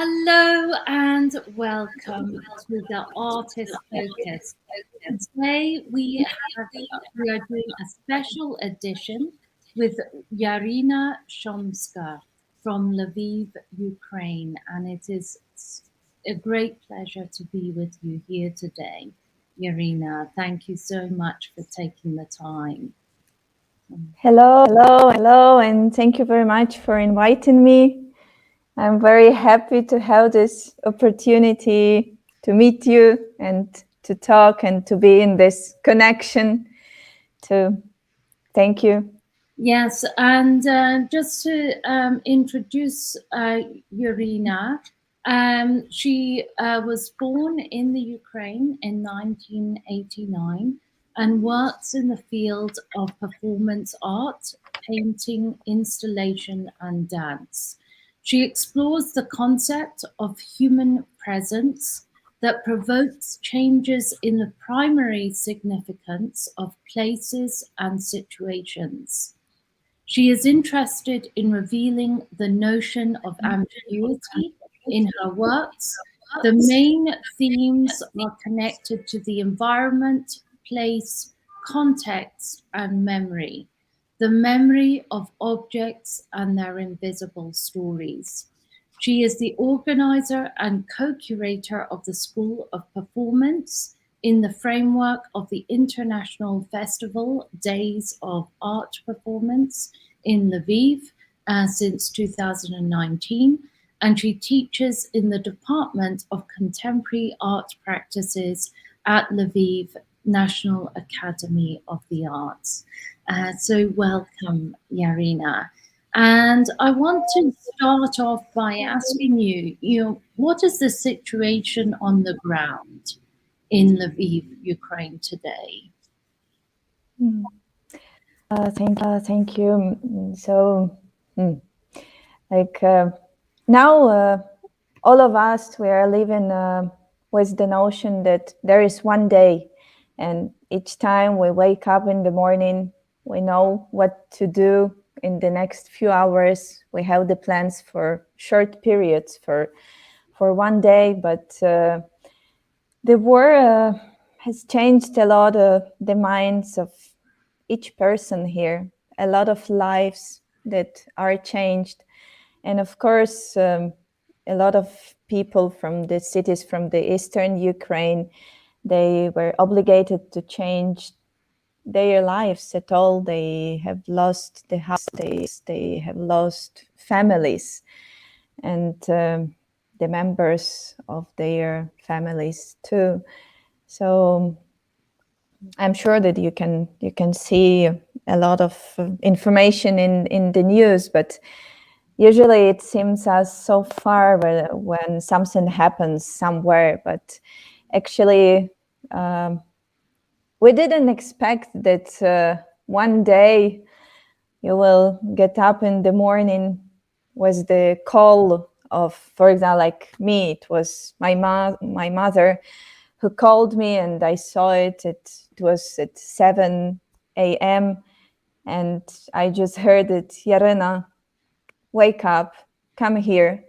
Hello and welcome to the Artist Focus. Today we are doing a special edition with Yaryna Shumska from Lviv, Ukraine, and it is a great pleasure to be with you here today, Yaryna. Thank you so much for taking the time. Hello, and thank you very much for inviting me. I'm very happy to have this opportunity to meet you and to talk and to be in this connection. Thank you. Yes, and just to introduce Yaryna, she was born in the Ukraine in 1989 and works in the field of performance art, painting, installation, and dance. She explores the concept of human presence that provokes changes in the primary significance of places and situations. She is interested in revealing the notion of ambiguity in her works. The main themes are connected to the environment, place, context, and memory. The memory of objects and their invisible stories. She is the organizer and co-curator of the School of Performance in the framework of the International Festival Days of Art Performance in Lviv since 2019, and she teaches in the Department of Contemporary Art Practices at Lviv National Academy of the Arts. So welcome, Yaryna. And I want to start off by asking you, what is the situation on the ground in Lviv, Ukraine today? Thank you. So, now all of us, we are living with the notion that there is one day, and each time we wake up in the morning, we know what to do in the next few hours. We have the plans for short periods for one day, but the war has changed a lot of the minds of each person here, a lot of lives that are changed. And of course, a lot of people from the cities from the eastern Ukraine, they were obligated to change their lives at all. They have lost the house, they have lost families, and the members of their families too. So I'm sure that you can see a lot of information in the news, but usually it seems as so far when something happens somewhere. But actually, we didn't expect that one day you will get up in the morning with the call of, for example, like me, it was my mother who called me, and I saw it. It was at 7 a.m. and I just heard it. Yaryna, wake up, come here.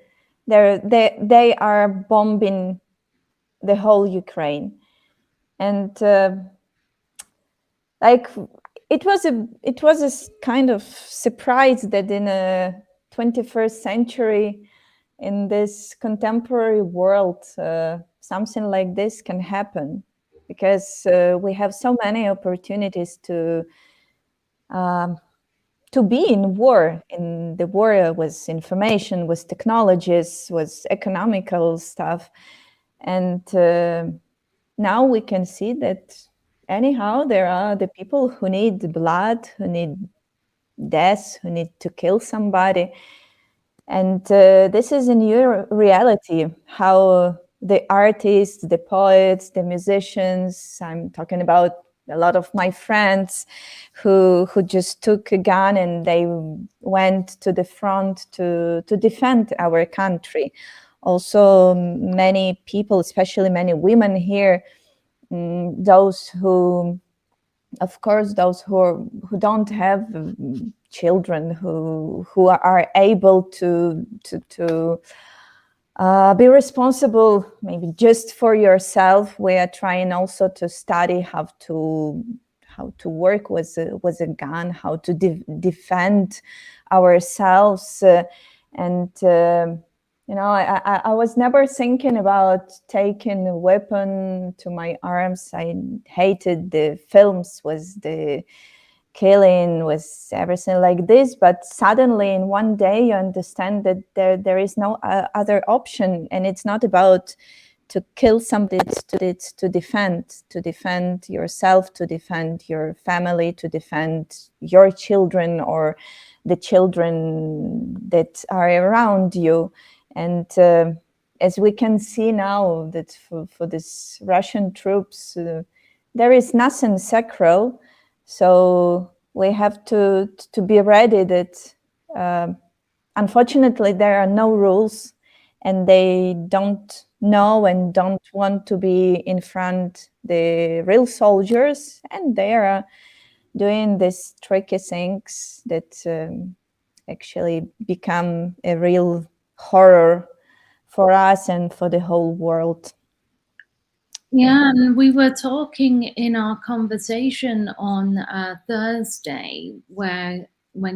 They are bombing the whole Ukraine, and it was a kind of surprise that in a 21st century, in this contemporary world, something like this can happen, because we have so many opportunities to be in war, in the war with information, with technologies, with economical stuff. And now we can see that anyhow, there are the people who need blood, who need death, who need to kill somebody. And this is a new reality, how the artists, the poets, the musicians, I'm talking about a lot of my friends who just took a gun and they went to the front to defend our country. Also, many people, especially many women here, those who, of course, those who don't have children, who are able to be responsible maybe just for yourself. We are trying also to study how to work with a gun, how to defend ourselves, and I was never thinking about taking a weapon to my arms. I hated the films with the killing, with everything like this, but suddenly in one day you understand that there is no other option, and it's not about to kill somebody, it's to defend yourself, to defend your family, to defend your children or the children that are around you. And as we can see now that for these Russian troops, there is nothing sacral. So we have to be ready that unfortunately there are no rules, and they don't know and don't want to be in front the real soldiers, and they are doing these tricky things that actually become a real horror for us and for the whole world. Yeah, and we were talking in our conversation on Thursday, when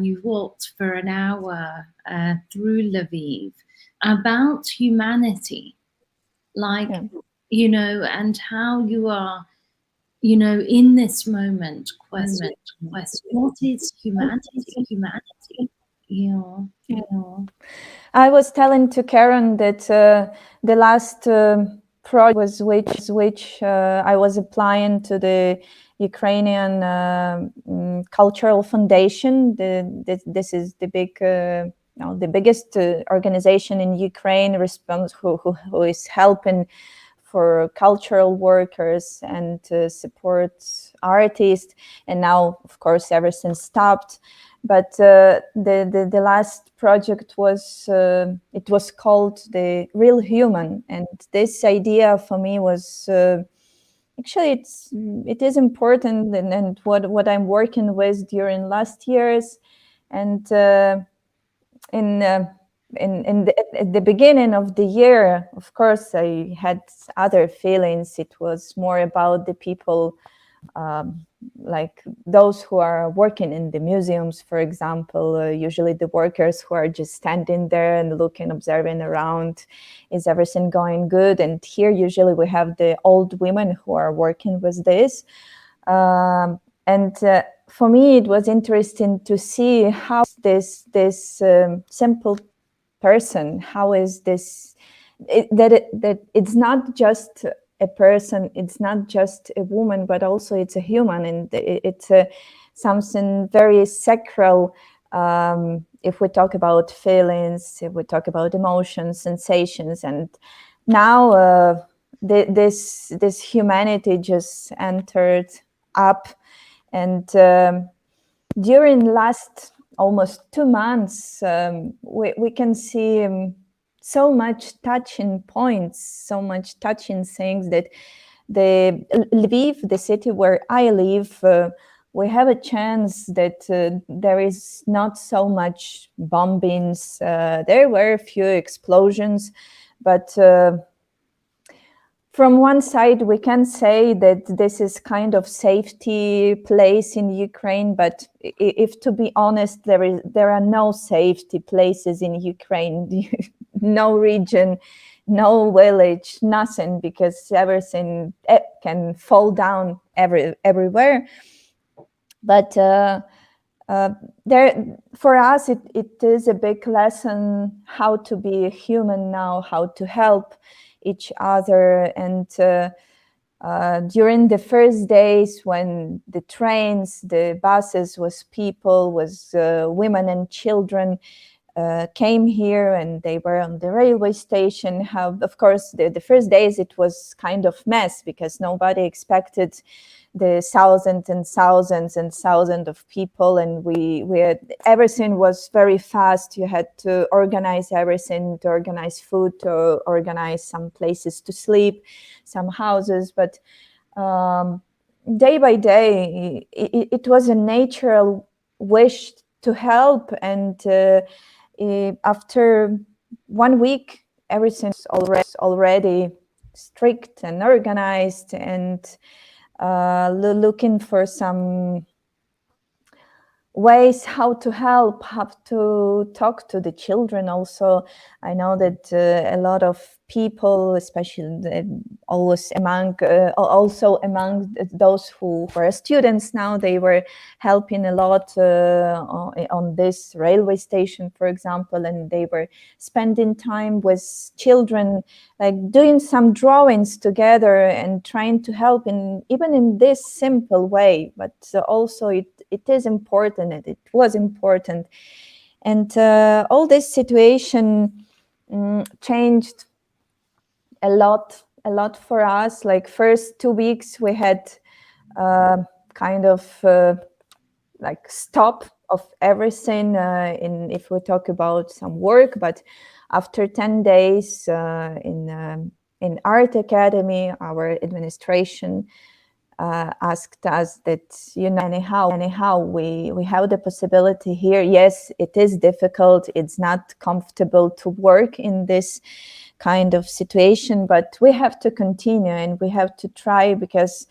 you walked for an hour through Lviv, about humanity, like, and how you are, in this moment, question what is humanity? I was telling to Karen that the last project was which I was applying to the Ukrainian Cultural Foundation. This is the big, the biggest organization in Ukraine who is helping for cultural workers and to support artists. And now, of course, everything stopped. But the last project was it was called The Real Human, and this idea for me was actually it is important, and what I'm working with during last years. And at the beginning of the year, of course, I had other feelings. It was more about the people, like those who are working in the museums, for example, usually the workers who are just standing there and looking, observing around, is everything going good? And here usually we have the old women who are working with this. And for me, it was interesting to see how this simple person, how is this, that it's not just a person, it's not just a woman, but also it's a human, and it's something very sacral. If we talk about feelings, if we talk about emotions, sensations, and now this humanity just entered up. And during last almost 2 months, we can see so much touching points, so much touching things, that the Lviv, the city where I live, we have a chance that there is not so much bombings. There were a few explosions, but from one side, we can say that this is kind of safety place in Ukraine, but if to be honest, there are no safety places in Ukraine, no region, no village, nothing, because everything can fall down everywhere. But there, for us, it is a big lesson how to be a human now, how to help each other. And during the first days, when the trains, the buses was people, was women and children came here, and they were on the railway station. How, of course, the first days it was kind of mess, because nobody expected the thousands and thousands and thousands of people, and we had, everything was very fast. You had to organize everything, to organize food, to organize some places to sleep, some houses. But day by day, it was a natural wish to help. And after 1 week, everything's already strict and organized, and looking for some ways how to help, how to talk to the children. Also, I know that a lot of people, especially always also among those who are students now, they were helping a lot on this railway station, for example, and they were spending time with children, like doing some drawings together and trying to help even in this simple way. But also it is important, and it was important. And all this situation changed a lot for us. Like first 2 weeks we had kind of like stop of everything if we talk about some work. But after 10 days in Art Academy, our administration asked us that, anyhow we have the possibility here. Yes, it is difficult, it's not comfortable to work in this kind of situation, but we have to continue and we have to try, because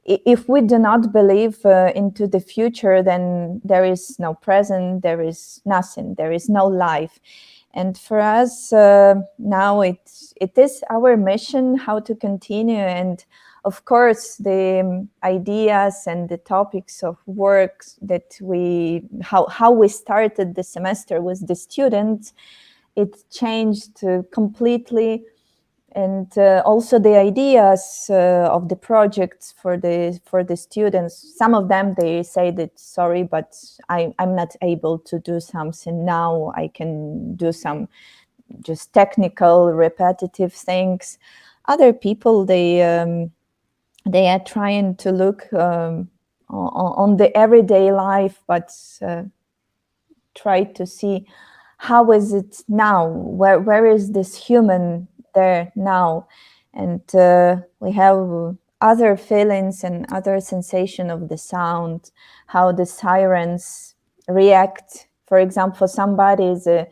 if we do not believe into the future, then there is no present, there is nothing, there is no life. And for us now it is our mission how to continue. And of course, the ideas and the topics of work that how we started the semester with the students, it changed completely. And also the ideas of the projects for the students. Some of them, they say that, sorry, but I'm not able to do something now. I can do some just technical, repetitive things. Other people, they are trying to look on the everyday life, but try to see how is it now, where is this human there now. And we have other feelings and other sensation of the sound, how the sirens react. For example, somebody is a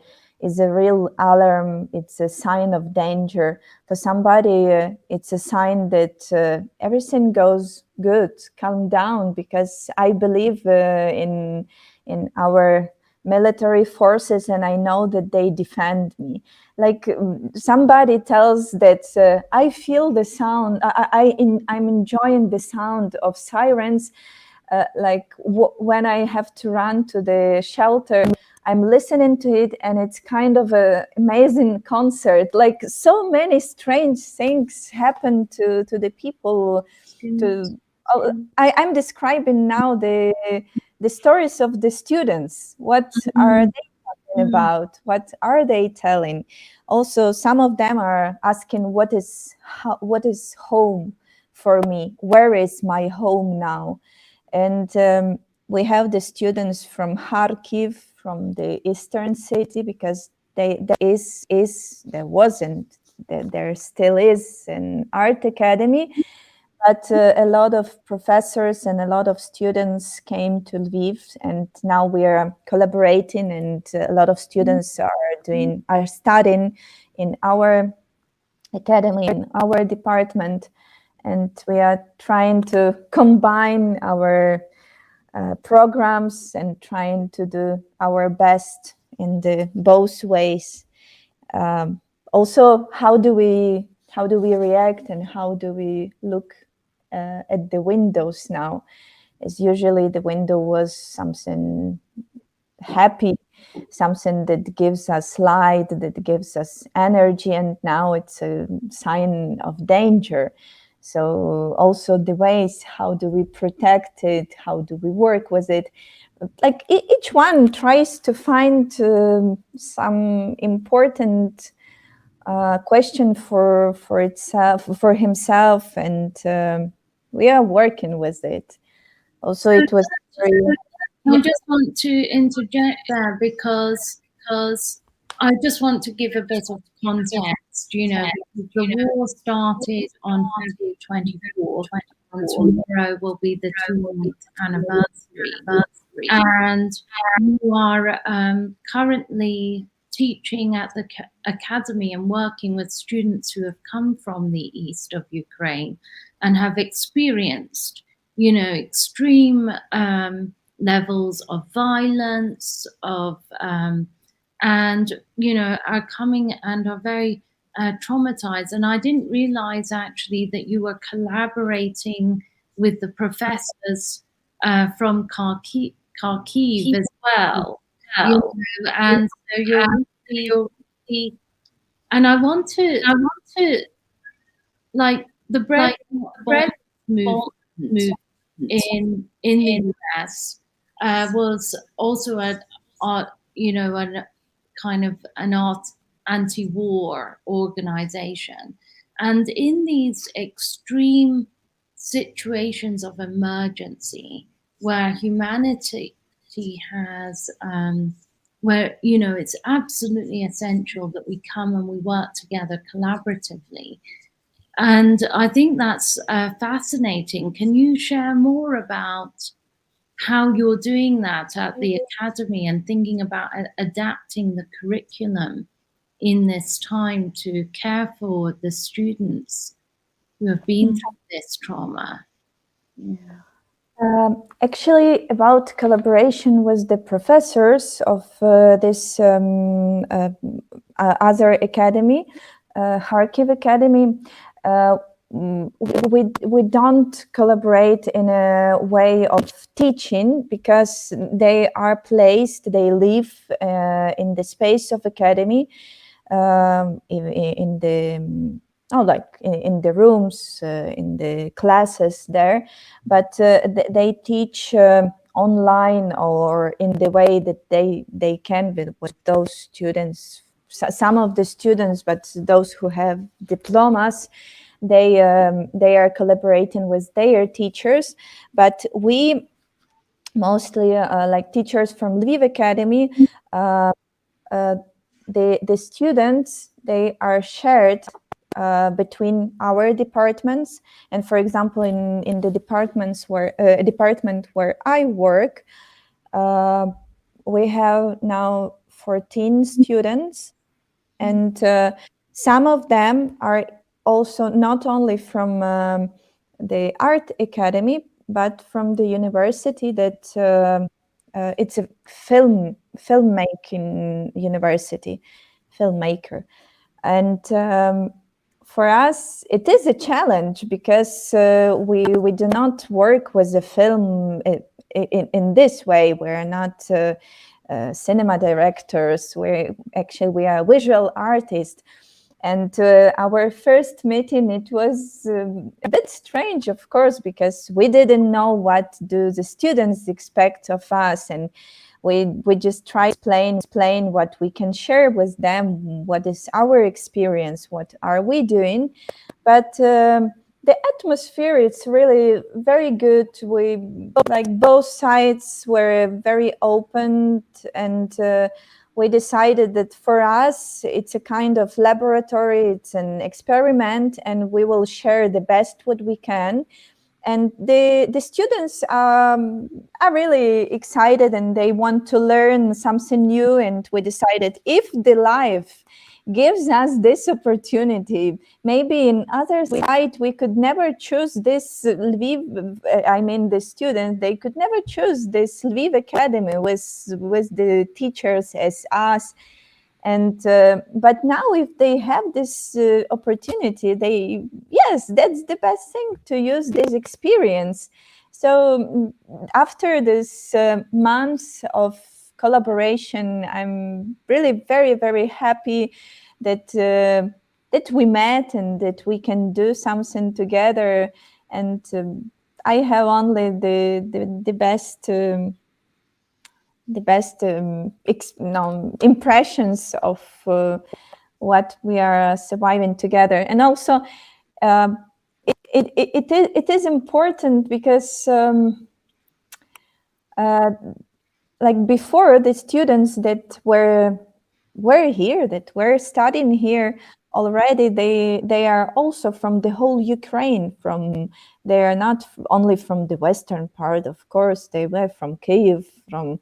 real alarm, it's a sign of danger. For somebody, it's a sign that everything goes good, calm down, because I believe in our military forces, and I know that they defend me. Like somebody tells that I feel the sound, I'm enjoying the sound of sirens, like when I have to run to the shelter, I'm listening to it, and it's kind of an amazing concert. Like so many strange things happen to the people. I'm describing now the stories of the students. What are they talking about? What are they telling? Also, some of them are asking, what is home for me? Where is my home now? And we have the students from Kharkiv, from the eastern city, because there still is an art academy. But a lot of professors and a lot of students came to Lviv, and now we are collaborating, and a lot of students are studying in our academy, in our department, and we are trying to combine our programs and trying to do our best in both ways. Also, how do we react, and how do we look at the windows now? As usually the window was something happy, something that gives us light, that gives us energy, and now it's a sign of danger. So also the ways, how do we protect it? How do we work with it? Like each one tries to find some important question for itself, for himself, and we are working with it. Also, it was very. I just want to interject there because I just want to give a bit of context. The war started on February 24th, and tomorrow will be the 2-month anniversary. And you are currently teaching at the academy and working with students who have come from the east of Ukraine and have experienced, you know, extreme levels of violence, and, you know, are coming and are very traumatized. And I didn't realize actually that you were collaborating with the professors from Kharkiv as well. You know, and so you're really, and I want to like the bread movement in the US was also a you know, an kind of an anti-war organization, and in these extreme situations of emergency where humanity has where, you know, it's absolutely essential that we come and we work together collaboratively. And I think that's fascinating. Can you share more about how you're doing that at the academy and thinking about adapting the curriculum in this time to care for the students who have been through this trauma? Yeah. Actually, about collaboration with the professors of this other academy, Kharkiv Academy, we don't collaborate in a way of teaching because they are placed, they live in the space of academy, in the in the rooms, in the classes there, but they teach online or in the way that they can with those students. Some of the students, but those who have diplomas, they are collaborating with their teachers. But we mostly like teachers from Lviv Academy, the students, they are shared between our departments. And for example, in the departments where department where I work, we have now 14 students, and some of them are also not only from the art academy, but from the university that it's a filmmaking university, filmmaker. And for us, it is a challenge because we do not work with the film in this way. We're not cinema directors. We are visual artists. And our first meeting, it was a bit strange, of course, because we didn't know what do the students expect of us, and we just try to explain what we can share with them, what is our experience, what are we doing. But the atmosphere, it's really very good. We, like, both sides were very open, and we decided that for us, it's a kind of laboratory, it's an experiment, and we will share the best what we can. And the students are really excited, and they want to learn something new. And we decided, if the life gives us this opportunity, maybe in other side we could never choose this Lviv, I mean the students, they could never choose this Lviv Academy with the teachers as us. And but now if they have this opportunity, yes, that's the best thing, to use this experience. So after this months of collaboration, I'm really very, very happy that that we met and that we can do something together. And I have only the best impressions of what we are surviving together. And also it is important because like before, the students that were here, that were studying here already, they are also from the whole Ukraine. They are not only from the western part, of course. They were from Kyiv, from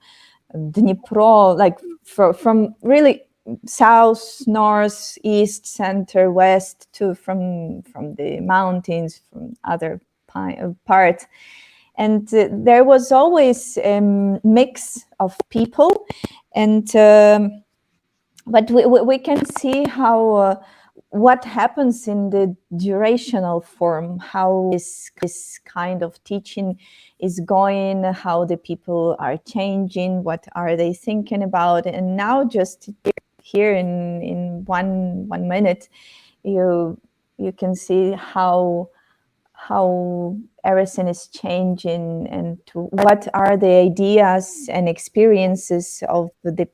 Dnipro, like from really south, north, east, center, west, from the mountains, from other parts. And there was always a mix of people. And but we can see how what happens in the durational form, how this kind of teaching is going, how the people are changing, what are they thinking about. And now just here in one minute, you can see how everything is changing, and what are the ideas and experiences of the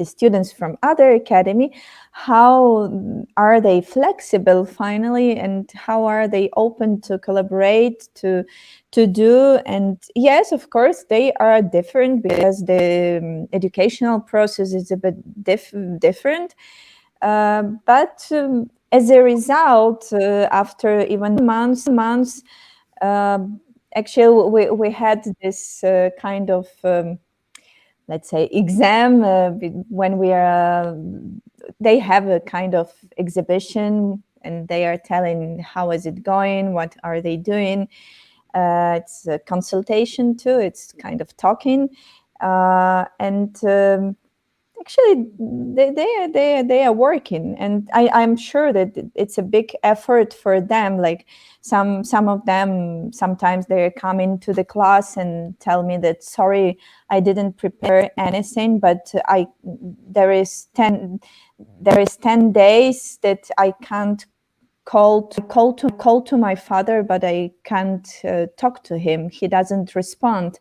students from other academy, how are they flexible finally, and how are they open to collaborate, to do. And yes, of course, they are different because the educational process is a bit different. But as a result, after even months, actually we had this kind of let's say exam when we are they have a kind of exhibition, and they are telling how is it going, what are they doing. It's a consultation too, it's kind of talking, and actually they are working. And I'm sure that it's a big effort for them. Like some of them, sometimes they come into the class and tell me that, sorry, I didn't prepare anything, but there is 10 days that I can't call to my father, but I can't talk to him, he doesn't respond.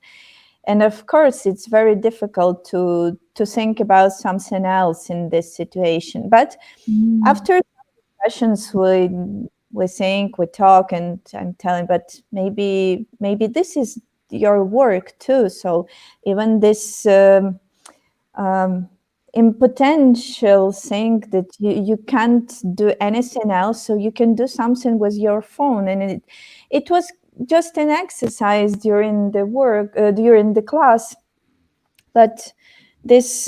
And of course, it's very difficult to think about something else in this situation. But after sessions, we think, we talk, and I'm telling, but maybe this is your work too. So even this in potential thing that you can't do anything else, so you can do something with your phone. And it was just an exercise during the work, during the class. But this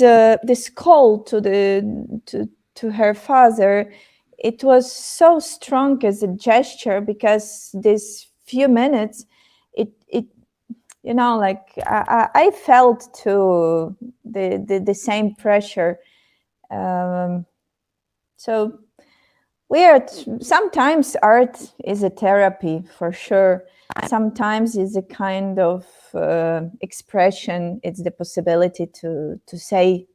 call to her father, it was so strong as a gesture, because this few minutes, it you know, like I felt too the same pressure. So sometimes art is a therapy for sure. Sometimes it's a kind of expression. It's the possibility to say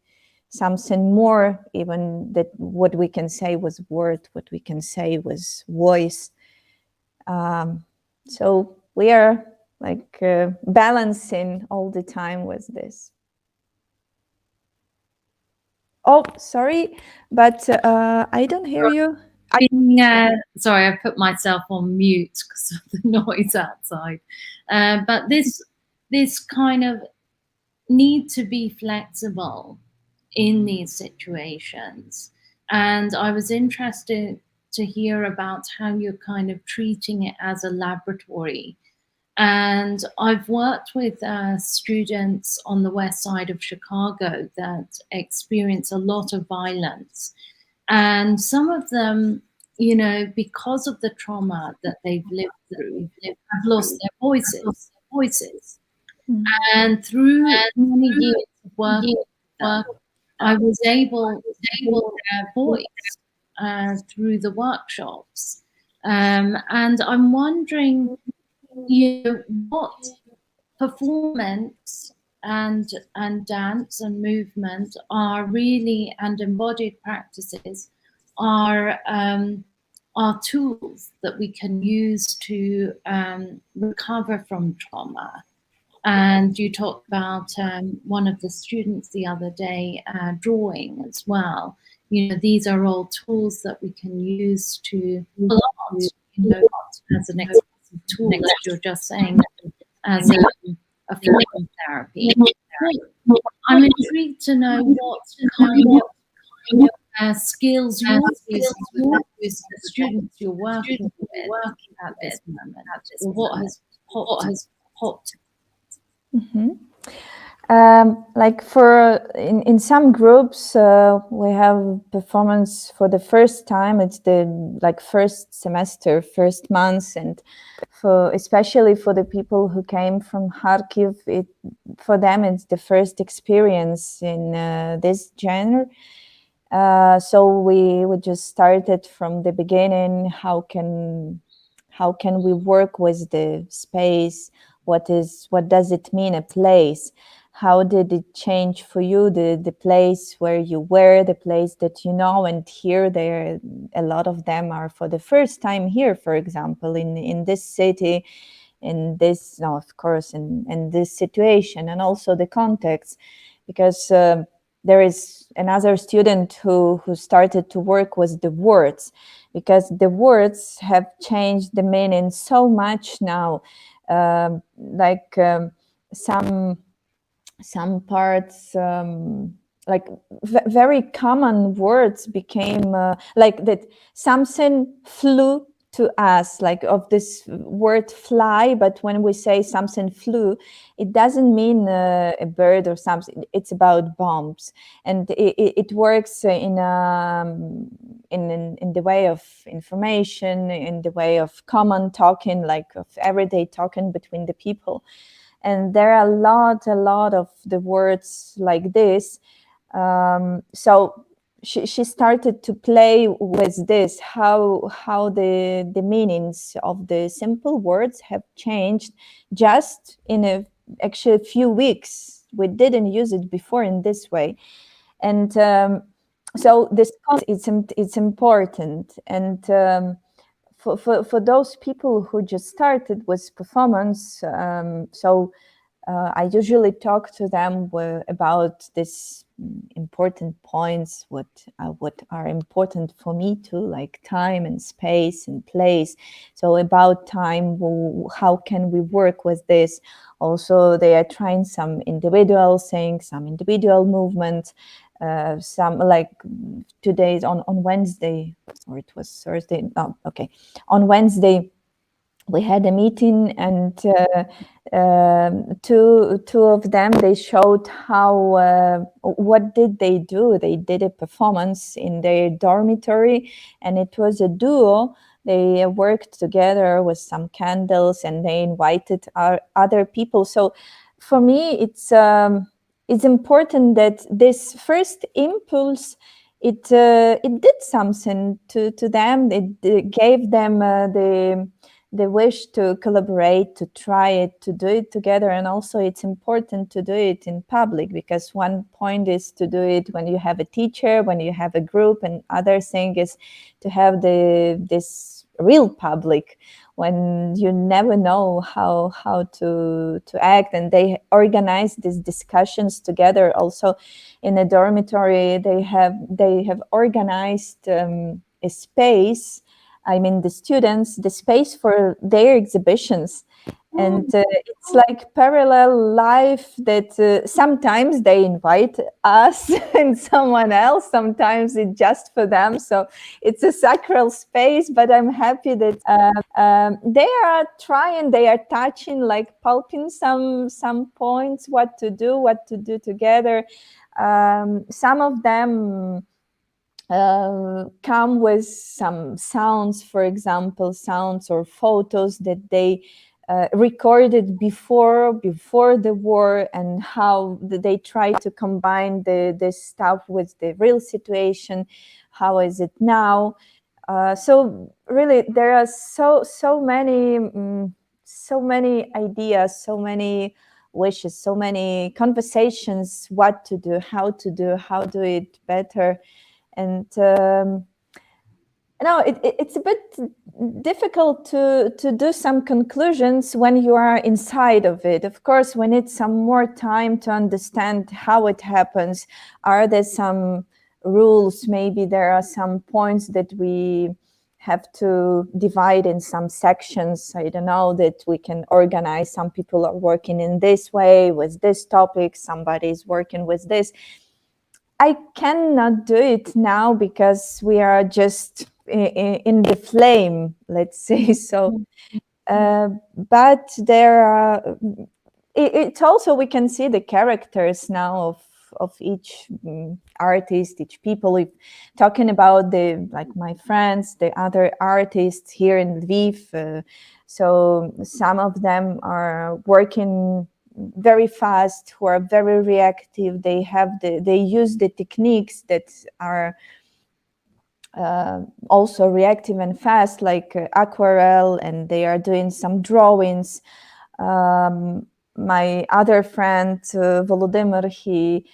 something more, even that what we can say was word, what we can say was voice. So we are like balancing all the time with this. Oh, sorry, but I don't hear you. Sorry, I put myself on mute because of the noise outside. But this kind of need to be flexible in these situations. And I was interested to hear about how you're kind of treating it as a laboratory. And I've worked with students on the west side of Chicago that experience a lot of violence. And some of them, you know, because of the trauma that they've lived through, have lost their voices. Mm-hmm. And through many years of work, I was able to hear their voice through the workshops. And I'm wondering, you know, what performance and dance and movement are really, and embodied practices are tools that we can use to recover from trauma. And you talked about one of the students the other day drawing as well. You know, these are all tools that we can use to a lot, you know, as an expressive tool, as you're just saying, as a form of therapy. I'm intrigued to know what kind of skills you're using with the students you're working with at this moment, or what has popped. Mm-hmm. Like in some groups, we have performance for the first time. It's the like first semester, first months, and especially for the people who came from Kharkiv, for them it's the first experience in this genre. So we just started from the beginning. How can we work with the space? What does it mean, a place? How did it change for you, the place where you were, the place that you know? And here there, a lot of them are for the first time here, for example, in this city, in this, no, of course, in this situation, and also the context, because there is another student who started to work with the words, because the words have changed the meaning so much now. Like some parts, like very common words became like that. Something flew to us, like of this word fly, but when we say something flew, it doesn't mean a bird or something. It's about bombs, and it works in the way of information, in the way of common talking, like of everyday talking between the people. And there are a lot of the words like this. So she started to play with this, how the meanings of the simple words have changed just in actually a few weeks. We didn't use it before in this way. And so this it's important. And for those people who just started with performance, I usually talk to them about these important points, what are important for me too, like time and space and place. So about time, how can we work with this? Also, they are trying some individual things, some individual movements. Some, like today's on Wednesday, or it was Thursday. Oh, okay, on Wednesday we had a meeting, and two of them, they showed how what did they do. They did a performance in their dormitory, and it was a duo. They worked together with some candles, and they invited other people. So for me, it's important that this first impulse, it did something to them. It gave them the wish to collaborate, to try it, to do it together. And also it's important to do it in public, because one point is to do it when you have a teacher, when you have a group, and other thing is to have this real public, when you never know how to act. And they organize these discussions together. Also in a dormitory, they have organized a space, I mean the students, the space for their exhibitions. And it's like parallel life, that sometimes they invite us and someone else, sometimes it's just for them. So it's a sacral space, but I'm happy that they are trying, they are touching, like pulping some points, what to do together. Some of them come with some sounds, for example, sounds or photos that they recorded before the war, and how they try to combine this stuff with the real situation. How is it now? So really, there are so many ideas, so many wishes, so many conversations, what to do, how do it better. And it's a bit difficult to do some conclusions when you are inside of it. Of course, we need some more time to understand how it happens. Are there some rules? Maybe there are some points that we have to divide in some sections. I don't know, that we can organize. Some people are working in this way with this topic, somebody's working with this. I cannot do it now because we are just in the flame, let's say. So, but there are it's also, we can see the characters now of each artist, each people. If talking about the, like my friends, the other artists here in Lviv, so some of them are working very fast, who are very reactive. They use the techniques that are also reactive and fast, like aquarelle, and they are doing some drawings. My other friend Volodymyr, he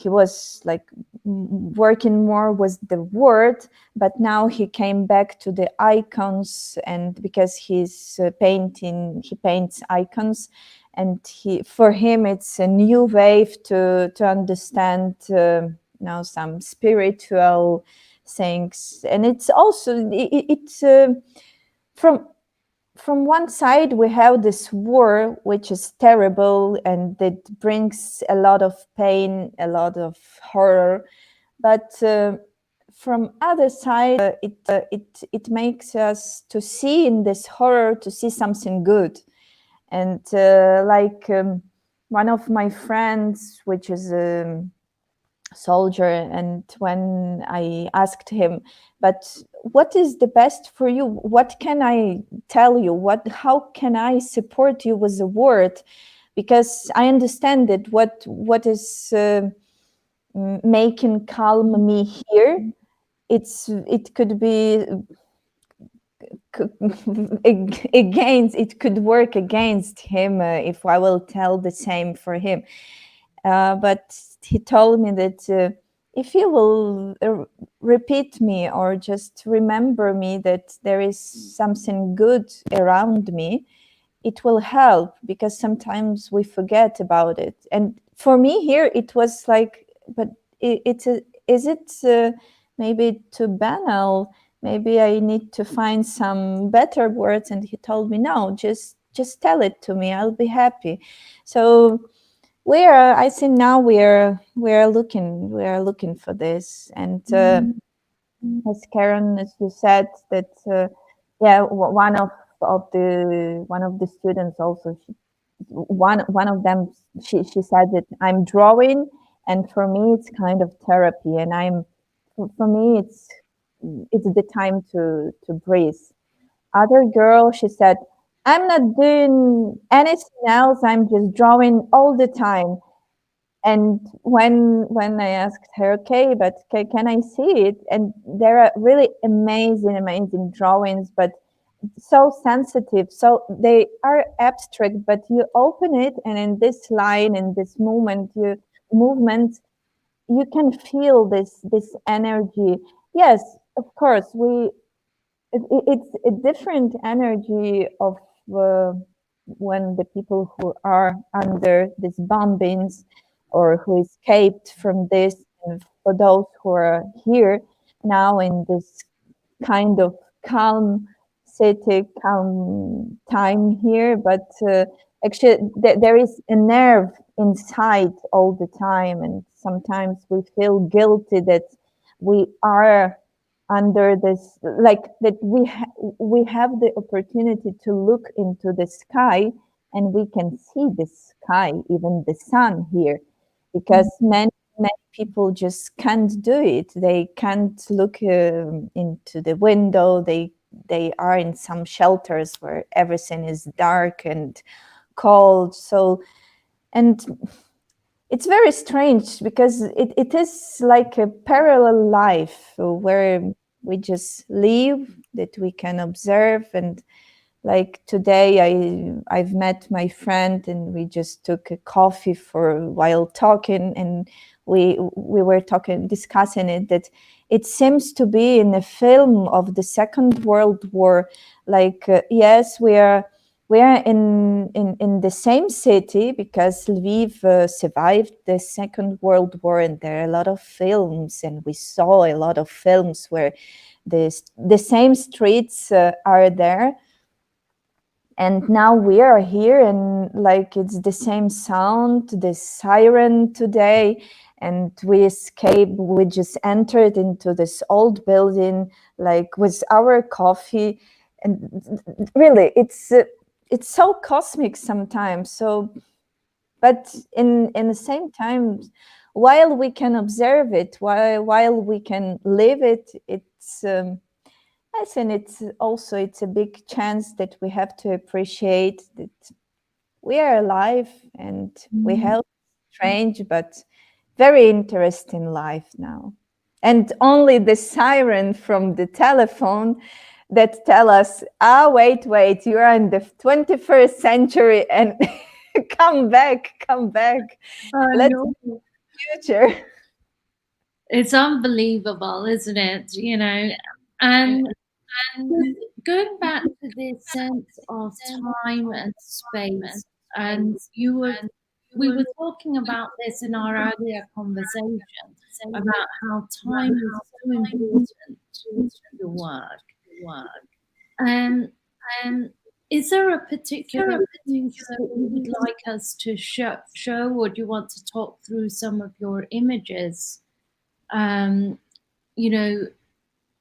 was like working more with the word, but now he came back to the icons, and because he's painting, he paints icons, and for him it's a new wave to understand now some spiritual things. And it's also it's from one side we have this war, which is terrible and that brings a lot of pain, a lot of horror, but from other side it makes us to see in this horror, to see something good. And one of my friends, which is soldier, and when I asked him, but what is the best for you, what can I tell you, how can I support you with the word, because I understand that what is making calm me here, it could be against, it could work against him if I will tell the same for him. But he told me that if you will repeat me or just remember me that there is something good around me, it will help, because sometimes we forget about it. And for me here, it was like, but is it maybe too banal? Maybe I need to find some better words. And he told me, no, just tell it to me. I'll be happy. So I think now we're looking for this. And as Karen, as you said, that one of the students also, one of them, she said that I'm drawing, and for me it's kind of therapy, and for me it's the time to breathe. Other girl, she said, I'm not doing anything else, I'm just drawing all the time. And when I asked her, okay, but can I see it? And there are really amazing drawings, but so sensitive. So they are abstract, but you open it, and in this line, in this movement, you can feel this energy. Yes, of course, it's a different energy of when the people who are under these bombings or who escaped from this, and for those who are here now in this kind of calm city, calm time here. But actually there is a nerve inside all the time, and sometimes we feel guilty that we are under this, like that we have the opportunity to look into the sky, and we can see the sky, even the sun here, because many people just can't do it. They can't look into the window. They are in some shelters where everything is dark and cold. So, and it's very strange, because it is like a parallel life where we just live, that we can observe. And like today I've met my friend, and we just took a coffee for a while talking, and we were discussing it, that it seems to be in a film of the Second World War. Like yes, we are in the same city, because Lviv survived the Second World War, and there are a lot of films, and we saw a lot of films where the same streets are there. And now we are here, and like it's the same sound, the siren today, and we just entered into this old building, like with our coffee. And really, it's so cosmic sometimes. So but in the same time, while we can observe it, while we can live it, it's I think it's a big chance that we have to appreciate that we are alive and we have strange but very interesting life now. And only the siren from the telephone that tell us, wait, you are in the 21st century and come back. Let's see the future. It's unbelievable, isn't it? You know, and going back to this sense of time and space, and we were talking about this in our earlier conversation about how time is so important to your work. And is there a particular piece that you would like us to show, or do you want to talk through some of your images? You know,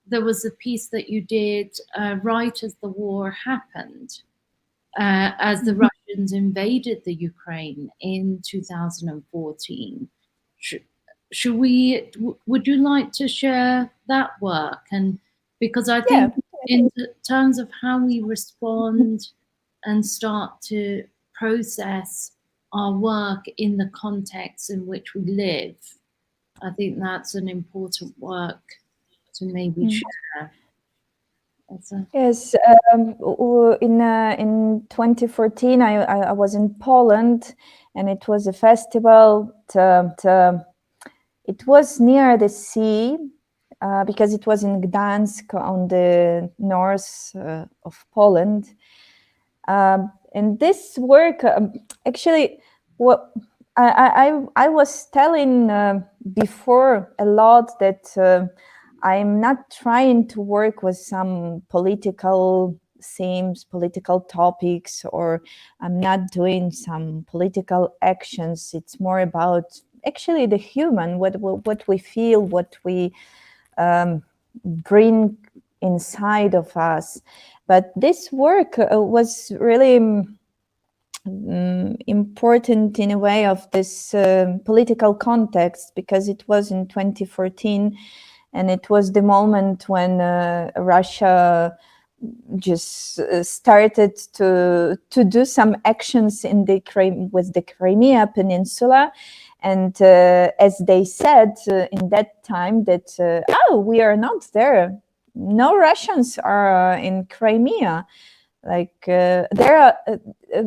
there was a piece that you did right as the war happened, as the Russians invaded the Ukraine in 2014. Would you like to share that work? And because I think in terms of how we respond and start to process our work in the context in which we live, I think that's an important work to maybe share. Yes, in 2014, I was in Poland, and it was a festival. It was near the sea because it was in Gdansk on the north of Poland. And this work, actually, what I was telling before a lot that I'm not trying to work with some political themes, political topics, or I'm not doing some political actions. It's more about actually the human, what we feel, what we bring inside of us. But this work was really important in a way of this political context, because it was in 2014, and it was the moment when Russia just started to do some actions in with the Crimea Peninsula. And as they said in that time that, we are not there. No Russians are in Crimea. Like there are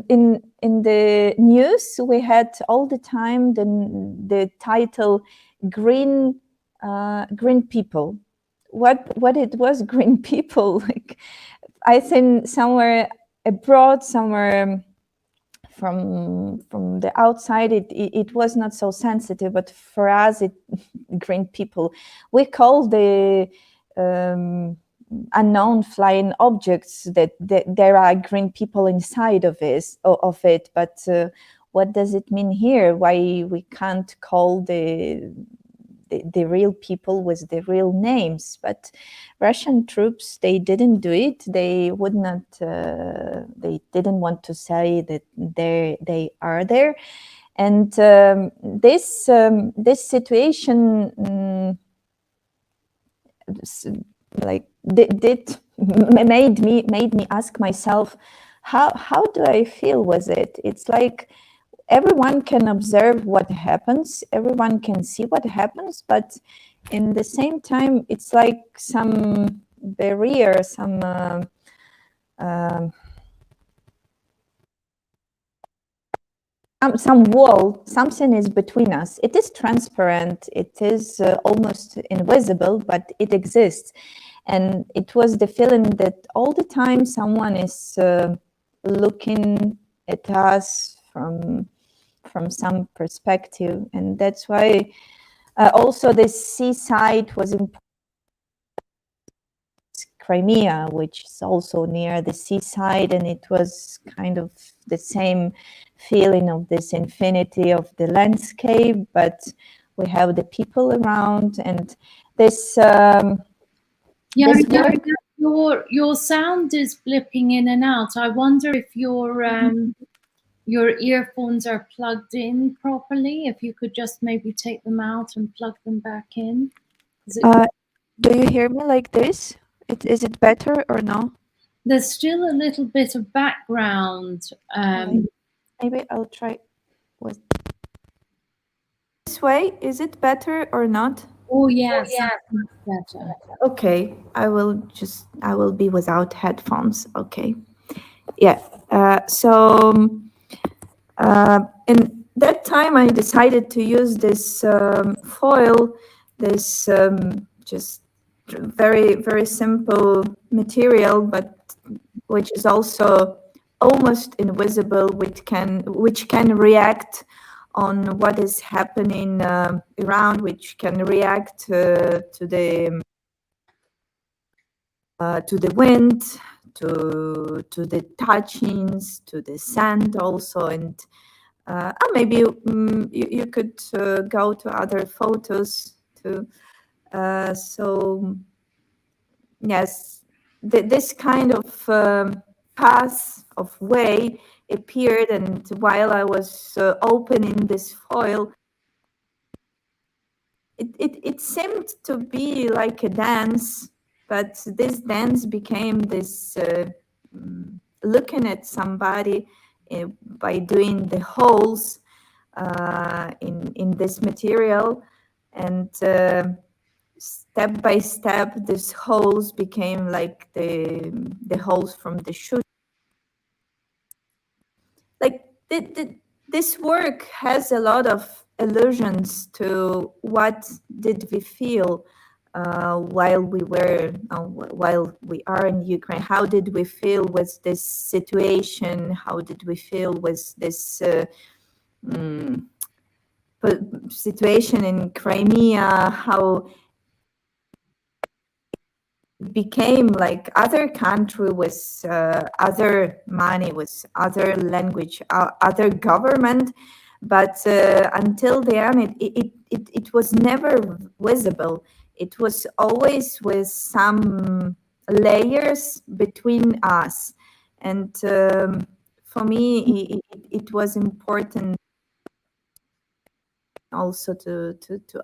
in the news, we had all the time the title green people. What it was, green people? Like, I think somewhere abroad, somewhere from the outside, it was not so sensitive, but for us, green people. We call the unknown flying objects that there are green people inside of it. But what does it mean here? Why we can't call the real people with the real names? But Russian troops, they didn't do it. They would not. They didn't want to say that they are there. And this situation, like made me ask myself, how do I feel with it? It's like everyone can observe what happens, everyone can see what happens, but in the same time, it's like some barrier, some wall, something is between us. It is transparent, it is almost invisible, but it exists. And it was the feeling that all the time someone is looking at us from some perspective. And that's why also the seaside was important. Crimea, which is also near the seaside, and it was kind of the same feeling of this infinity of the landscape, but we have the people around. And this your sound is blipping in and out. I wonder if you're your earphones are plugged in properly. If you could just maybe take them out and plug them back in. Do you hear me like this? Is it better or no? There's still a little bit of background. Maybe I'll try with this way. Is it better or not? Oh yes, that's much better. Okay, I will be without headphones. Okay. Yeah. In that time, I decided to use this foil, this just very, very simple material, but which is also almost invisible, which can react on what is happening around, which can react to the wind, to the touchings, to the sand also, and maybe you could go to other photos too. So yes, this kind of path of way appeared, and while I was opening this foil, it seemed to be like a dance, but this dance became this looking at somebody by doing the holes in this material, and step by step, these holes became like the holes from the shoe. Like this work has a lot of allusions to what did we feel while we are in Ukraine. How did we feel with this situation? How did we feel with this situation in Crimea? How it became like other country with other money, with other language, other government, but until the end, it was never visible. It was always with some layers between us, and for me, it was important also to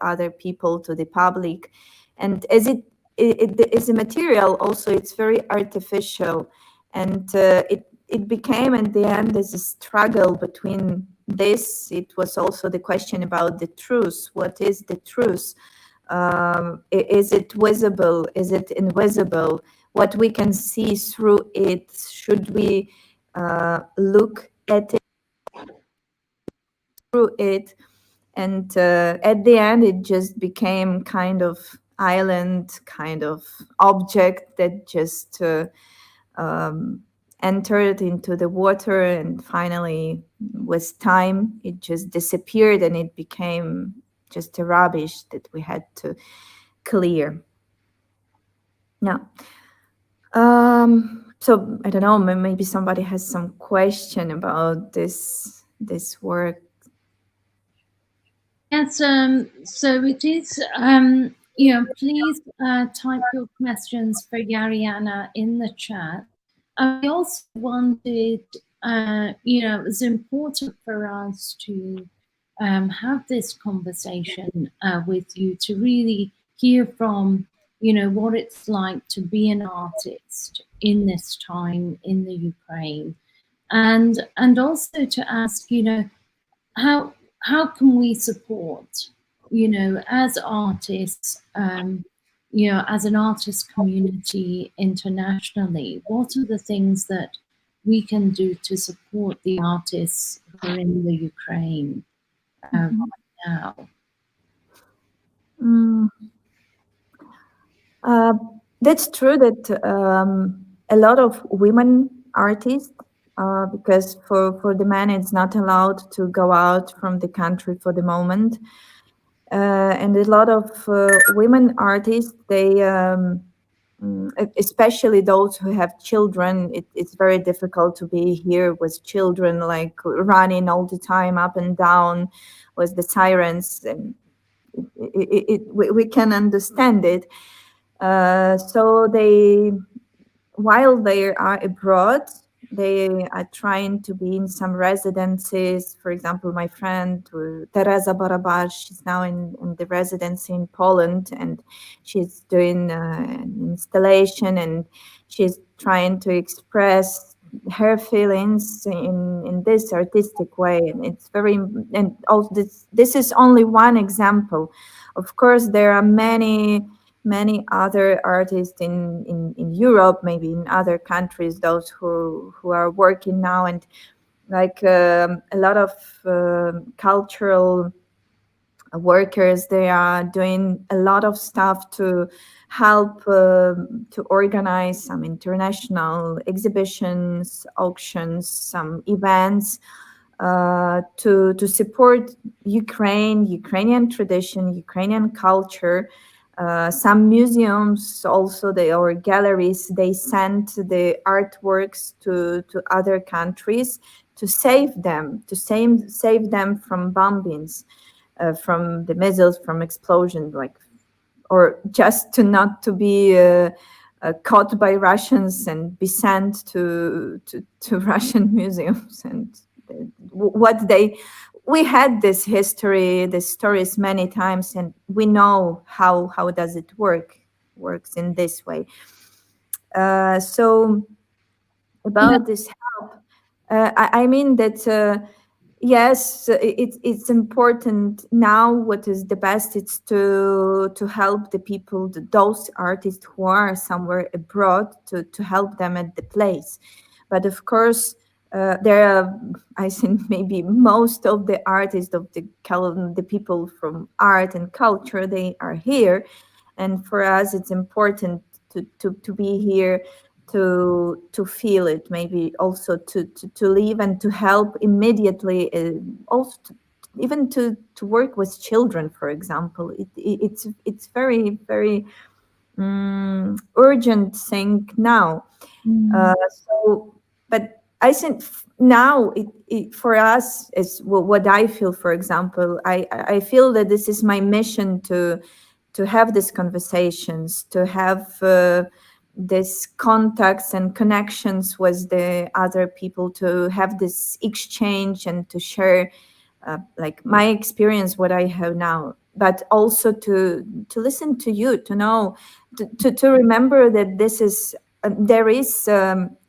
other people, to the public, and as it is a material also, it's very artificial, and it became in the end as a struggle between this. It was also the question about the truth. What is the truth? Is it visible? Is it invisible? What we can see through it? Should we look at it through it? And at the end, it just became kind of island, kind of object that just entered into the water, and finally, with time, it just disappeared, and it became just a rubbish that we had to clear. Now, so I don't know. Maybe somebody has some question about this work. Yes, so it is, please type your questions for Yaryna in the chat. I also wanted, it was important for us to have this conversation with you, to really hear from, what it's like to be an artist in this time in the Ukraine. And also to ask, how can we support, as artists, as an artist community internationally? What are the things that we can do to support the artists who are in the Ukraine right now? That's true that a lot of women artists, because for the men it's not allowed to go out from the country for the moment, and a lot of women artists, they especially those who have children, it's very difficult to be here with children, like running all the time up and down with the sirens, and we can understand it. So while they are abroad, They are trying to be in some residencies. For example, my friend Teresa Barabasz, she's now in the residency in Poland, and she's doing an installation, and she's trying to express her feelings in this artistic way. And it's very, and also this is only one example. Of course, there are many other artists in Europe, maybe in other countries, those who are working now, and like a lot of cultural workers, they are doing a lot of stuff to help to organize some international exhibitions, auctions, some events, to support Ukrainian tradition, Ukrainian culture. Some museums also, or galleries, they send the artworks to other countries to save them, save them from bombings, from the missiles, from explosion, like, or just to not to be caught by Russians and be sent to Russian museums. And what they, we had this history, these stories many times, and we know how does it works in this way. So about this help, I mean that yes, it's important now. What is the best? It's to help the people, those artists who are somewhere abroad, to help them at the place. But of course, there are, I think, maybe most of the artists of the people from art and culture, they are here, and for us, it's important to be here, to feel it, maybe also to live and to help immediately, also even to work with children, for example. It's very urgent thing now. So, but I think now for us is what I feel. For example, I feel that this is my mission to have these conversations, to have these contacts and connections with the other people, to have this exchange and to share like my experience, what I have now, but also to listen to you, to know, to remember that this is there is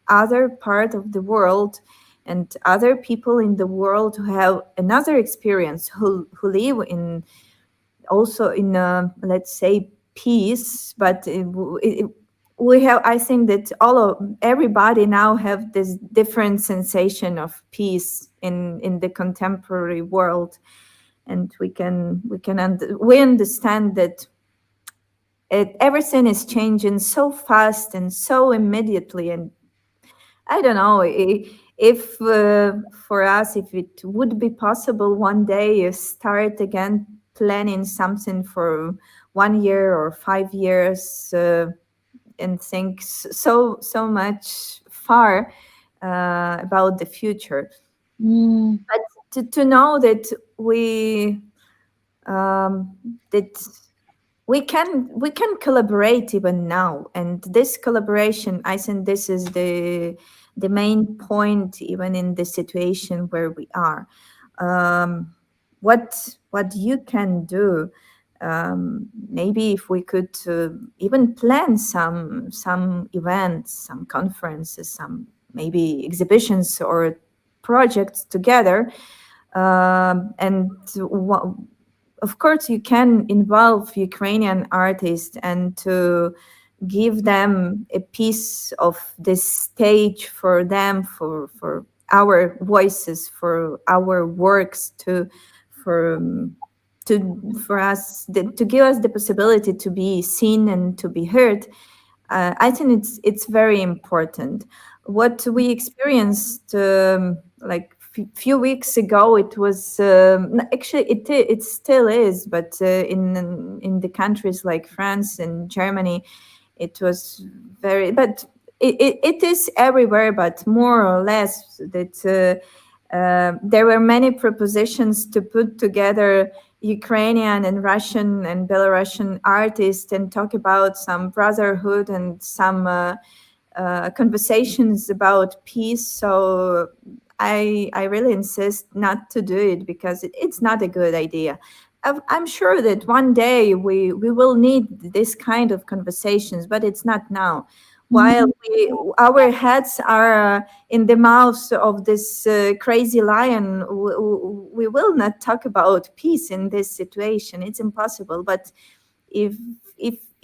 other part of the world and other people in the world who have another experience, who live in also in let's say peace. But we have, I think that everybody now have this different sensation of peace in the contemporary world, and we understand that everything is changing so fast and so immediately. And I don't know if for us, if it would be possible one day you start again planning something for 1 year or 5 years, and think so much far about the future. But to know that that we can collaborate even now, and this collaboration, I think this is the main point, even in the situation where we are. What you can do, maybe if we could even plan some events, some conferences, some maybe exhibitions or projects together, and of course, you can involve Ukrainian artists and to give them a piece of this stage for them, for our voices, for our works, for us, to give us the possibility to be seen and to be heard. I think it's very important. What we experienced, like few weeks ago, it was actually it still is, but in the countries like France and Germany, it was very, but it is everywhere, but more or less that there were many propositions to put together Ukrainian and Russian and Belarusian artists and talk about some brotherhood and some conversations about peace. So I really insist not to do it because it's not a good idea. I'm sure that one day we will need this kind of conversations, but it's not now. While our heads are in the mouths of this crazy lion, we will not talk about peace in this situation. It's impossible. But if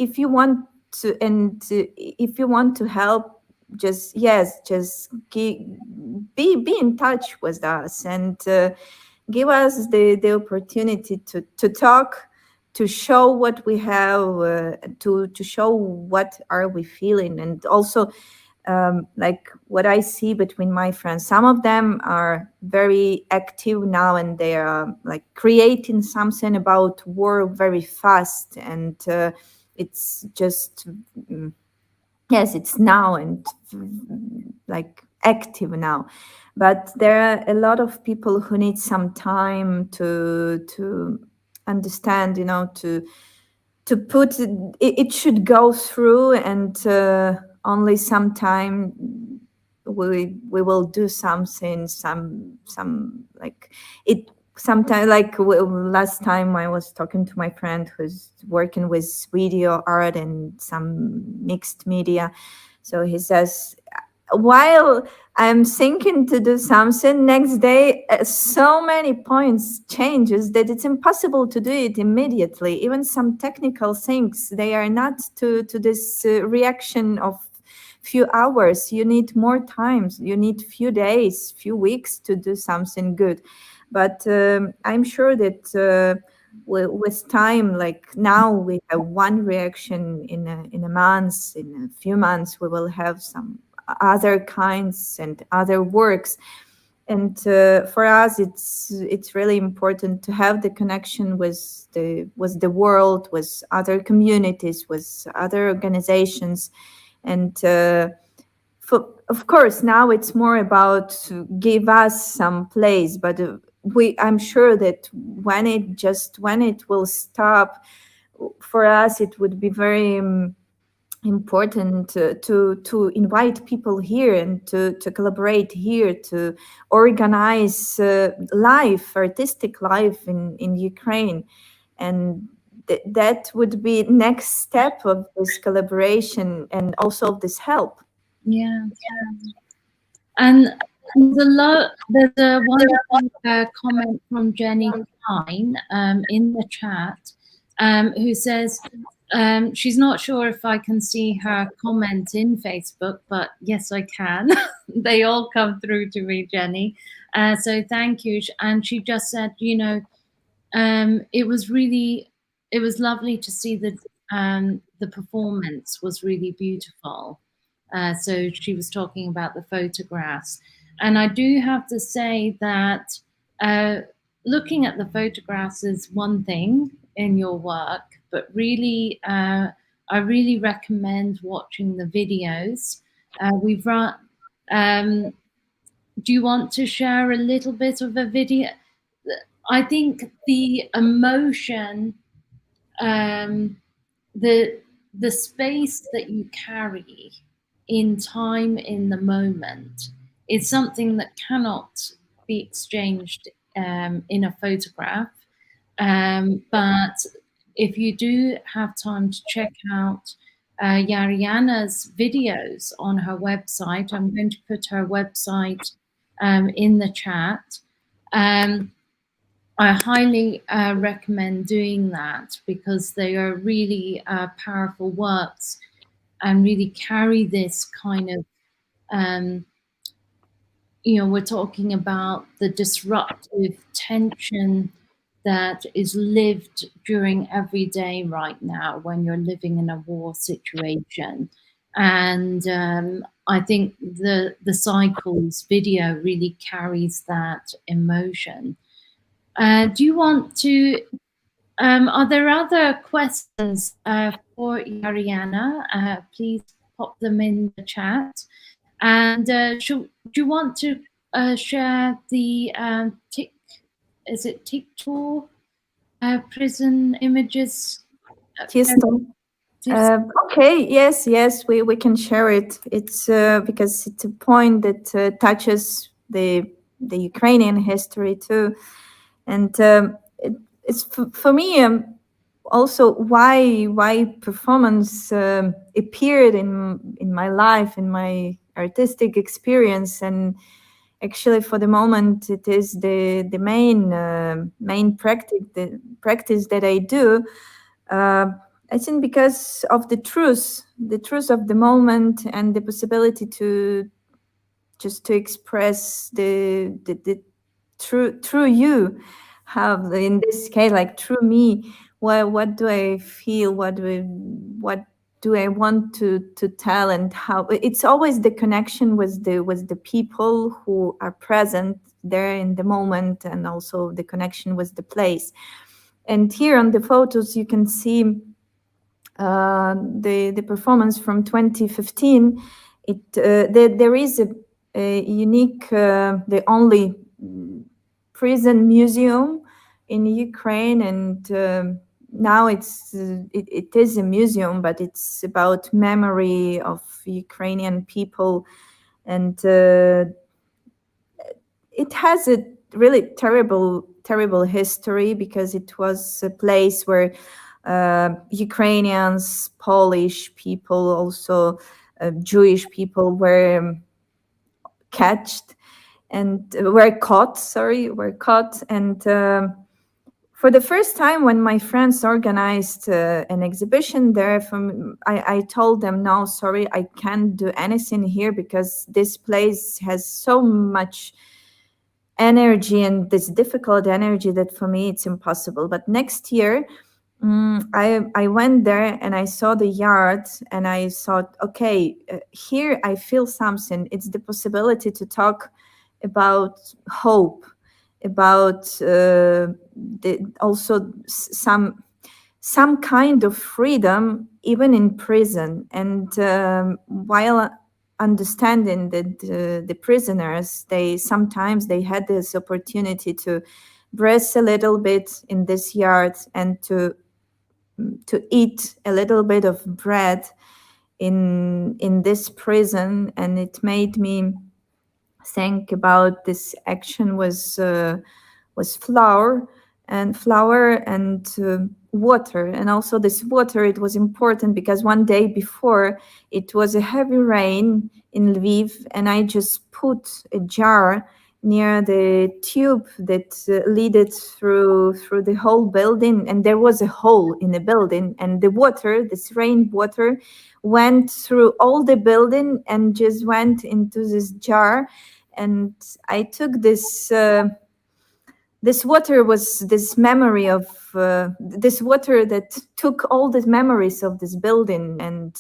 if you want to, and if you want to help, just be in touch with us, and give us the opportunity to talk, to show what we have, to show what are we feeling. And also, like what I see between my friends, some of them are very active now, and they are like creating something about war very fast, and it's just yes, it's now, and like active now. But there are a lot of people who need some time to understand, to put it should go through, and only sometime we will do something, some like it. Sometimes, like last time I was talking to my friend who's working with video art and some mixed media. So he says, while I'm thinking to do something, next day so many points changes that it's impossible to do it immediately. Even some technical things, they are not to this reaction of few hours. You need more times, you need few days, few weeks to do something good. But I'm sure that with time, like now we have one reaction in a month, in a few months we will have some other kinds and other works. And for us, it's really important to have the connection with the world, with other communities, with other organizations. And of course, now it's more about to give us some place, but I'm sure that when it will stop, for us it would be very important to invite people here, and to collaborate here, to organize artistic life in Ukraine. And that would be next step of this collaboration, and also of this help. Yeah. And there's a wonderful comment from Jenny Klein in the chat, who says she's not sure if I can see her comment in Facebook, but yes, I can. They all come through to me, Jenny. So thank you. And she just said, it was lovely to see the performance was really beautiful. So she was talking about the photographs. And I do have to say that looking at the photographs is one thing in your work, but really, I really recommend watching the videos. We've run. Do you want to share a little bit of a video? I think the emotion, the space that you carry in time, in the moment, is something that cannot be exchanged in a photograph. But if you do have time to check out Yaryana's videos on her website, I'm going to put her website in the chat. I highly recommend doing that, because they are really powerful works and really carry this kind of, we're talking about the disruptive tension that is lived during every day right now when you're living in a war situation. And I think the Cycles video really carries that emotion. Do you want to, are there other questions for Yaryna? Please pop them in the chat. And do you want to share the TikTok prison images? Tisto. Okay, yes, we can share it. It's because it's a point that touches the Ukrainian history too, and it's for me also why performance appeared in my life, in my artistic experience, and actually for the moment it is the main practice that I do. uh, I think because of the truth of the moment and the possibility to just to express the true you have in this case, like true me. What do I feel? What do I want to tell, and how? It's always the connection with the people who are present there in the moment, and also the connection with the place. And here on the photos you can see the performance from 2015. There is a unique, the only prison museum in Ukraine, and now it is a museum, but it's about memory of Ukrainian people, and it has a really terrible history, because it was a place where Ukrainians, Polish people, also Jewish people were catched and were caught. And for the first time, when my friends organized an exhibition there, I told them, no, sorry, I can't do anything here, because this place has so much energy, and this difficult energy, that for me it's impossible. But next year, I went there and I saw the yard, and I thought, okay, here I feel something. It's the possibility to talk about hope, about also some kind of freedom, even in prison. And while understanding that the prisoners, they sometimes they had this opportunity to breathe a little bit in this yard, and to eat a little bit of bread in this prison. And it made me think about this action was flour and water. And also this water, it was important because one day before, it was a heavy rain in Lviv, and I just put a jar near the tube that leaded through the whole building, and there was a hole in the building, and the water, this rainwater, went through all the building and just went into this jar. And I took this this water was this memory of this water that took all the memories of this building, and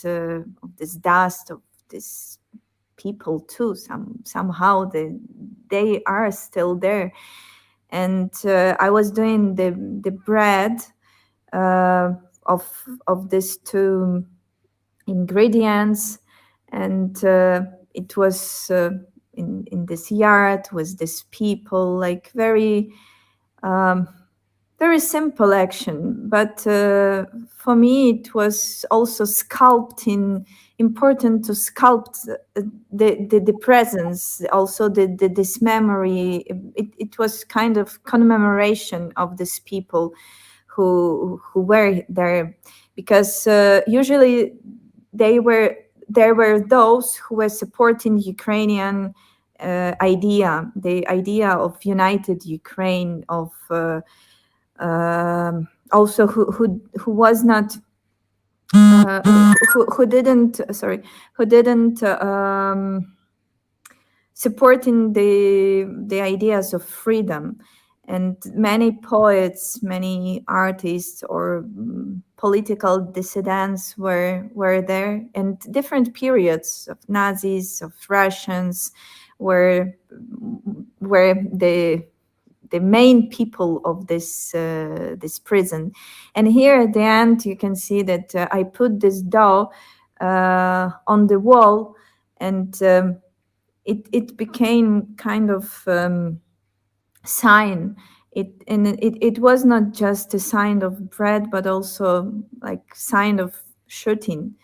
of this dust, of this people too. Somehow they are still there. And I was doing the bread of these two ingredients, and it was in this yard with these people, like very simple action. But for me, it was also sculpting, important to sculpt the presence, also this memory. It was kind of commemoration of these people who were there, because usually there were those who were supporting Ukrainian idea, the idea of united Ukraine, of also who was not who didn't supporting the ideas of freedom. And many poets, many artists, or political dissidents were there, and different periods of Nazis, of Russians, were the main people of this prison. And here at the end, you can see that I put this doll on the wall, and it became kind of sign. It was not just a sign of bread, but also like sign of shooting,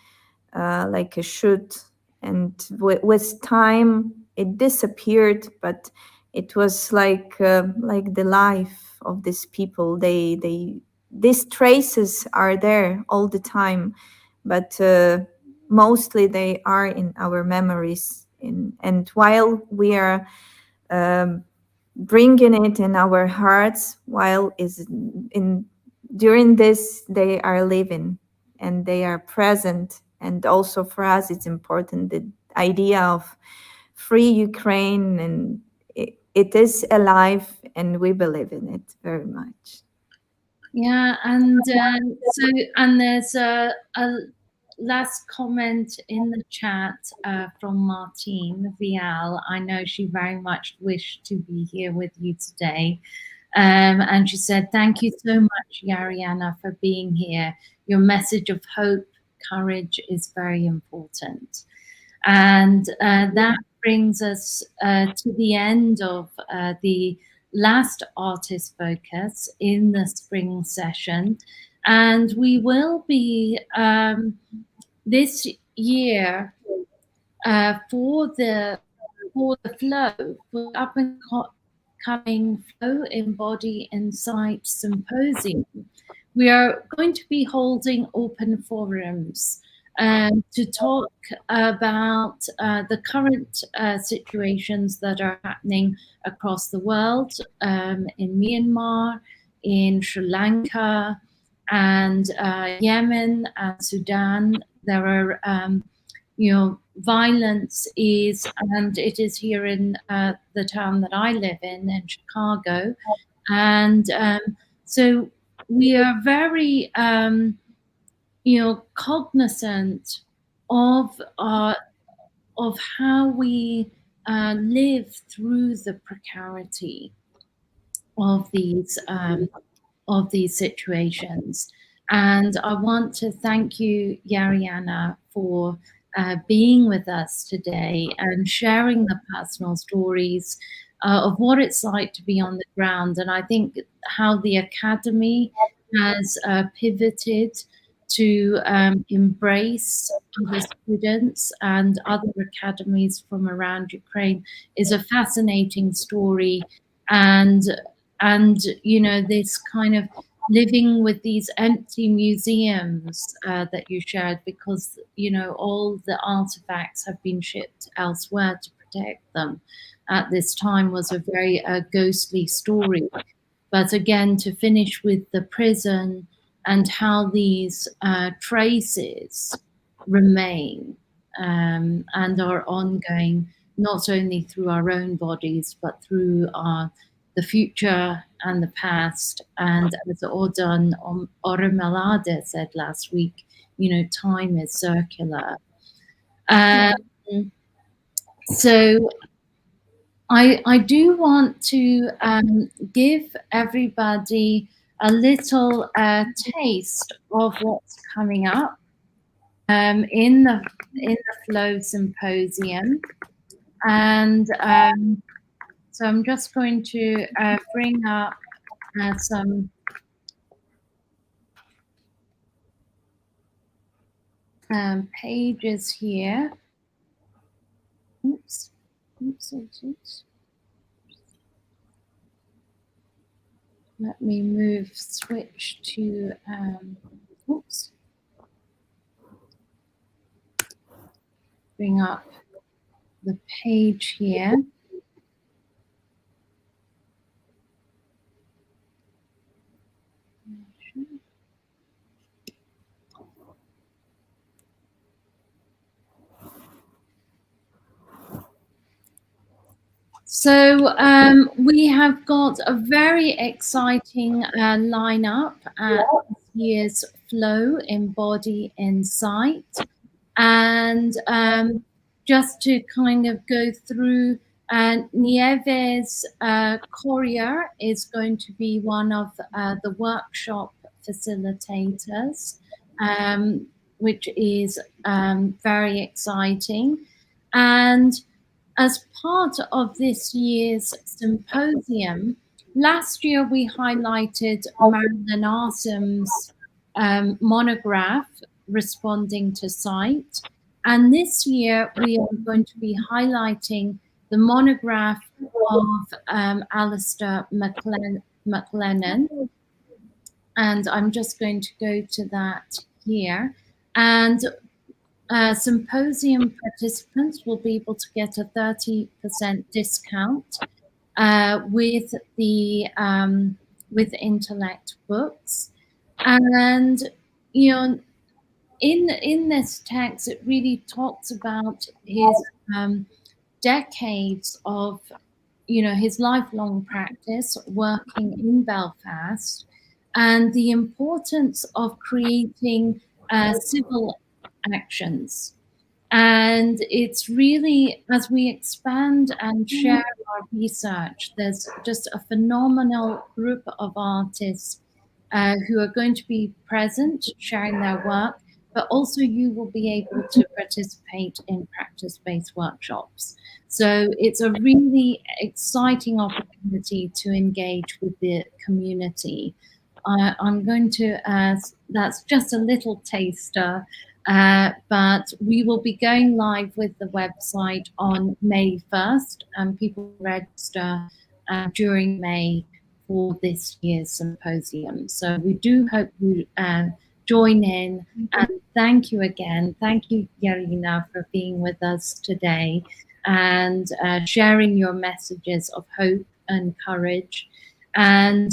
like a shoot. And with time, it disappeared, but it was like the life of these people. These traces are there all the time, but mostly they are in our memories. And while we are bringing it in our hearts, while is in during this they are living and they are present. And also for us it's important, the idea of free Ukraine, and it is alive and we believe in it very much. Yeah, and there's a last comment in the chat from Martine Vial. I know she very much wished to be here with you today. And she said, "Thank you so much, Yaryna, for being here. Your message of hope, courage is very important." And that brings us to the end of the last artist focus in the spring session. And we will be this year for the flow, for up and coming Flow, Embody, Insight Symposium, we are going to be holding open forums to talk about the current situations that are happening across the world, in Myanmar, in Sri Lanka, and Yemen and Sudan. There are violence is, and it is here in the town that I live in Chicago. And so we are very, cognizant of how we live through the precarity of these situations. And I want to thank you, Yaryna, for being with us today and sharing the personal stories of what it's like to be on the ground. And I think how the Academy has pivoted to embrace other students and other academies from around Ukraine is a fascinating story. And this kind of living with these empty museums that you shared, because all the artifacts have been shipped elsewhere to protect them at this time, was a very ghostly story. But again, to finish with the prison and how these traces remain and are ongoing, not only through our own bodies, but through the future and the past. And as Odon Oromelade said last week, time is circular. So I do want to give everybody a little taste of what's coming up in the Flow Symposium. And so I'm just going to bring up some pages here. Oops. Let me switch to, bring up the page here. So we have got a very exciting lineup at this year's Flow, Embody, Insight. And just to kind of go through, Nieves Courier is going to be one of the workshop facilitators, which is very exciting. And as part of this year's symposium, last year we highlighted Marilyn Arsam's monograph, responding to sight. And this year we are going to be highlighting the monograph of Alistair McLennan. And I'm just going to go to that here. And symposium participants will be able to get a 30% discount with the with Intellect books. And you know, in this text, it really talks about his decades of, his lifelong practice working in Belfast, and the importance of creating civil actions. And it's really, as we expand and share our research, there's just a phenomenal group of artists who are going to be present, sharing their work, but also you will be able to participate in practice-based workshops. So it's a really exciting opportunity to engage with the community. I'm going to, that's just a little taster, but we will be going live with the website on May 1st, and people register during May for this year's symposium. So we do hope you join in, and thank you again. Thank you, Yaryna, for being with us today and sharing your messages of hope and courage. And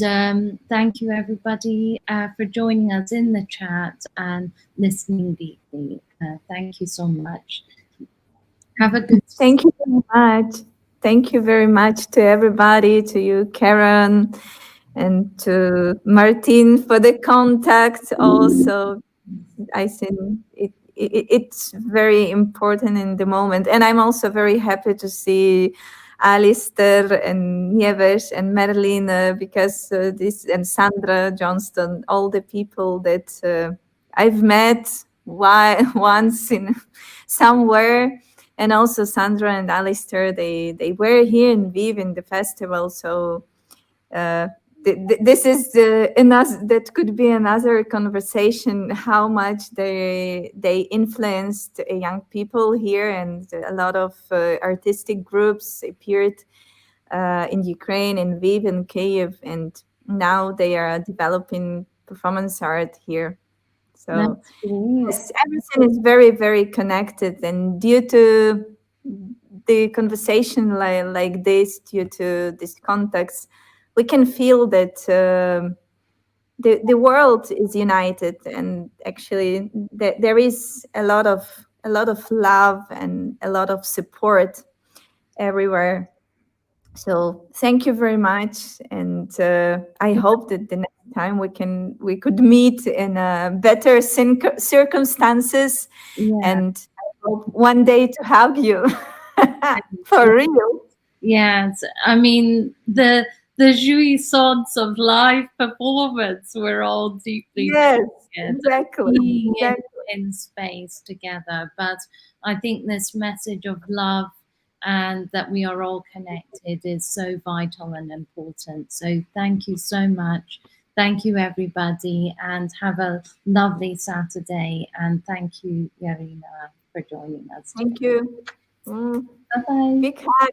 thank you, everybody, for joining us in the chat and listening deeply. Thank you so much. Have a good day. Thank you very much. Thank you very much to everybody, to you, Karen, and to Martin for the contact. Also, I think it's very important in the moment. And I'm also very happy to see Alistair and Nieves and Merlin, because this, and Sandra Johnston, all the people that I've met once in somewhere. And also Sandra and Alistair, they were here in Lviv in the festival. So this is that could be another conversation, how much they influenced young people here, and a lot of artistic groups appeared in Ukraine, in Lviv and Kyiv, and now they are developing performance art here. So yes, everything is very, very connected, and due to the conversation like this, due to this context, we can feel that the world is united, and actually there is a lot of love and a lot of support everywhere. So thank you very much, and I hope that the next time we could meet in better circumstances, and I hope one day to have you for real. Yes, I mean the jouissance of live performance. We're all deeply exactly in space together. But I think this message of love and that we are all connected is so vital and important. So thank you so much. Thank you, everybody, and have a lovely Saturday. And thank you, Yaryna, for joining us. Thank you. Bye-bye. Big hug.